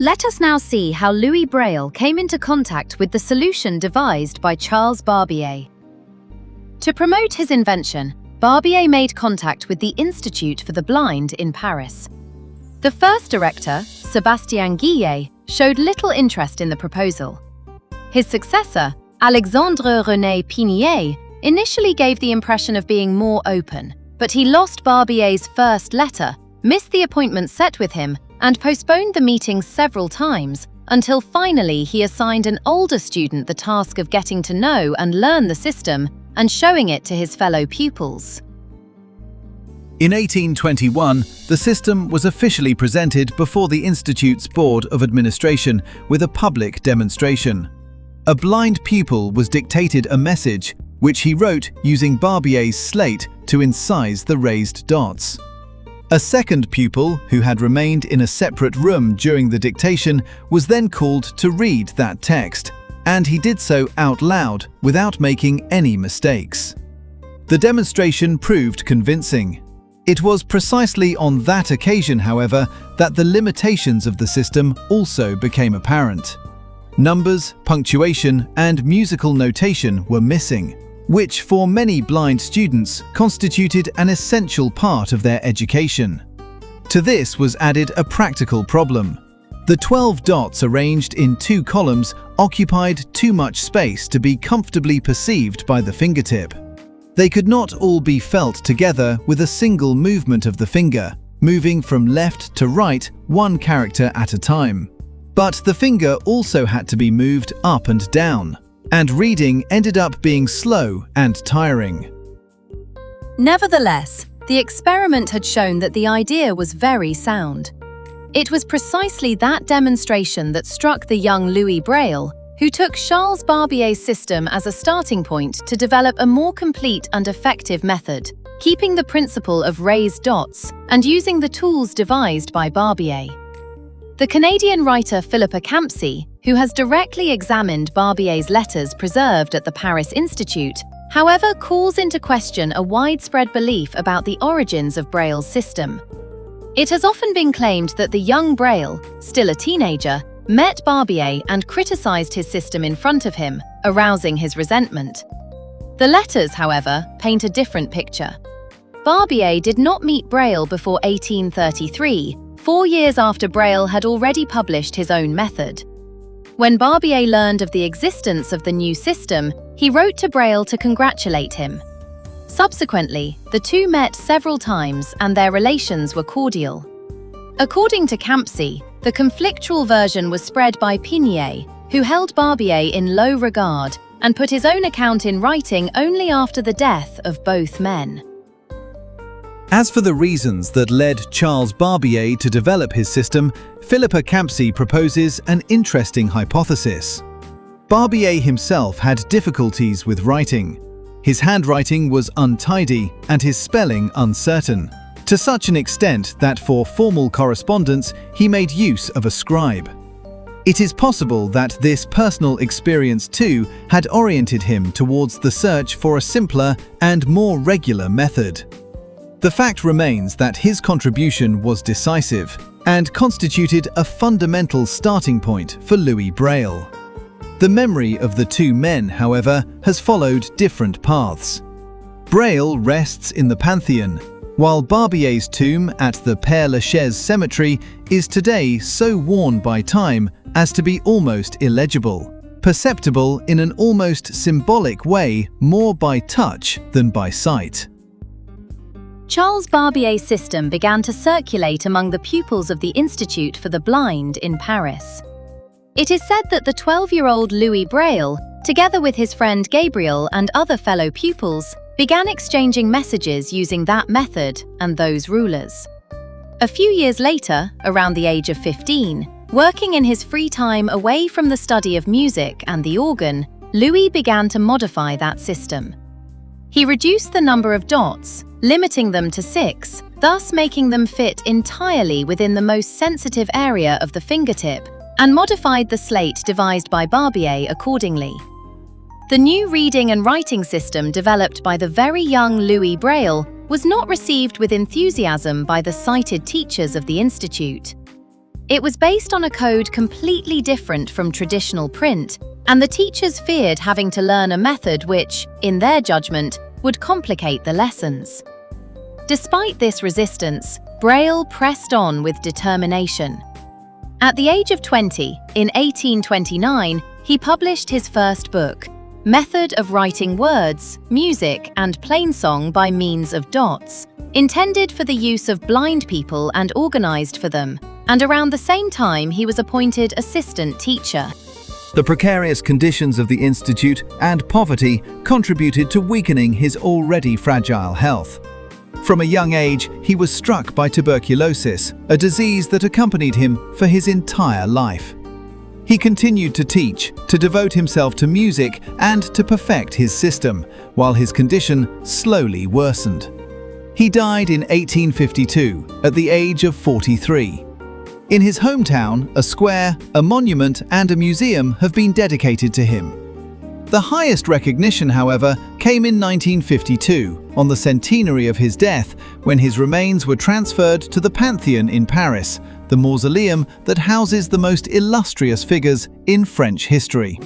Let us now see how Louis Braille came into contact with the solution devised by Charles Barbier. To promote his invention, Barbier made contact with the Institute for the Blind in Paris. The first director, Sébastien Guillet, showed little interest in the proposal. His successor, Alexandre René Pinier, initially gave the impression of being more open, but he lost Barbier's first letter, missed the appointment set with him, and postponed the meeting several times, until finally he assigned an older student the task of getting to know and learn the system and showing it to his fellow pupils. In 1821, the system was officially presented before the Institute's Board of Administration with a public demonstration. A blind pupil was dictated a message, which he wrote using Barbier's slate to incise the raised dots. A second pupil, who had remained in a separate room during the dictation, was then called to read that text, and he did so out loud without making any mistakes. The demonstration proved convincing. It was precisely on that occasion, however, that the limitations of the system also became apparent. Numbers, punctuation, and musical notation were missing, which for many blind students constituted an essential part of their education. To this was added a practical problem. The 12 dots arranged in 2 columns occupied too much space to be comfortably perceived by the fingertip. They could not all be felt together with a single movement of the finger, moving from left to right 1 character at a time. But the finger also had to be moved up and down, and reading ended up being slow and tiring. Nevertheless, the experiment had shown that the idea was very sound. It was precisely that demonstration that struck the young Louis Braille, who took Charles Barbier's system as a starting point to develop a more complete and effective method, keeping the principle of raised dots and using the tools devised by Barbier. The Canadian writer Philippa Campsie, who has directly examined Barbier's letters preserved at the Paris Institute, however, calls into question a widespread belief about the origins of Braille's system. It has often been claimed that the young Braille, still a teenager, met Barbier and criticized his system in front of him, arousing his resentment. The letters, however, paint a different picture. Barbier did not meet Braille before 1833, 4 years after Braille had already published his own method. When Barbier learned of the existence of the new system, he wrote to Braille to congratulate him. Subsequently, the two met several times and their relations were cordial. According to Campsie, the conflictual version was spread by Pinier, who held Barbier in low regard and put his own account in writing only after the death of both men. As for the reasons that led Charles Barbier to develop his system, Philippa Campsie proposes an interesting hypothesis. Barbier himself had difficulties with writing. His handwriting was untidy and his spelling uncertain, to such an extent that for formal correspondence he made use of a scribe. It is possible that this personal experience too had oriented him towards the search for a simpler and more regular method. The fact remains that his contribution was decisive and constituted a fundamental starting point for Louis Braille. The memory of the two men, however, has followed different paths. Braille rests in the Pantheon, while Barbier's tomb at the Père Lachaise cemetery is today so worn by time as to be almost illegible, perceptible in an almost symbolic way more by touch than by sight. Charles Barbier's system began to circulate among the pupils of the Institute for the Blind in Paris. It is said that the 12-year-old Louis Braille, together with his friend Gabriel and other fellow pupils, began exchanging messages using that method and those rulers. A few years later, around the age of 15, working in his free time away from the study of music and the organ, Louis began to modify that system. He reduced the number of dots, limiting them to 6, thus making them fit entirely within the most sensitive area of the fingertip, and modified the slate devised by Barbier accordingly. The new reading and writing system developed by the very young Louis Braille was not received with enthusiasm by the sighted teachers of the Institute. It was based on a code completely different from traditional print, and the teachers feared having to learn a method which, in their judgment, would complicate the lessons. Despite this resistance, Braille pressed on with determination. At the age of 20, in 1829, he published his first book, Method of Writing Words, Music and Plainsong by Means of Dots, intended for the use of blind people and organized for them, and around the same time he was appointed assistant teacher. The precarious conditions of the institute and poverty contributed to weakening his already fragile health. From a young age, he was struck by tuberculosis, a disease that accompanied him for his entire life. He continued to teach, to devote himself to music, and to perfect his system, while his condition slowly worsened. He died in 1852, at the age of 43. In his hometown, a square, a monument, and a museum have been dedicated to him. The highest recognition, however, came in 1952, on the centenary of his death, when his remains were transferred to the Pantheon in Paris, the mausoleum that houses the most illustrious figures in French history.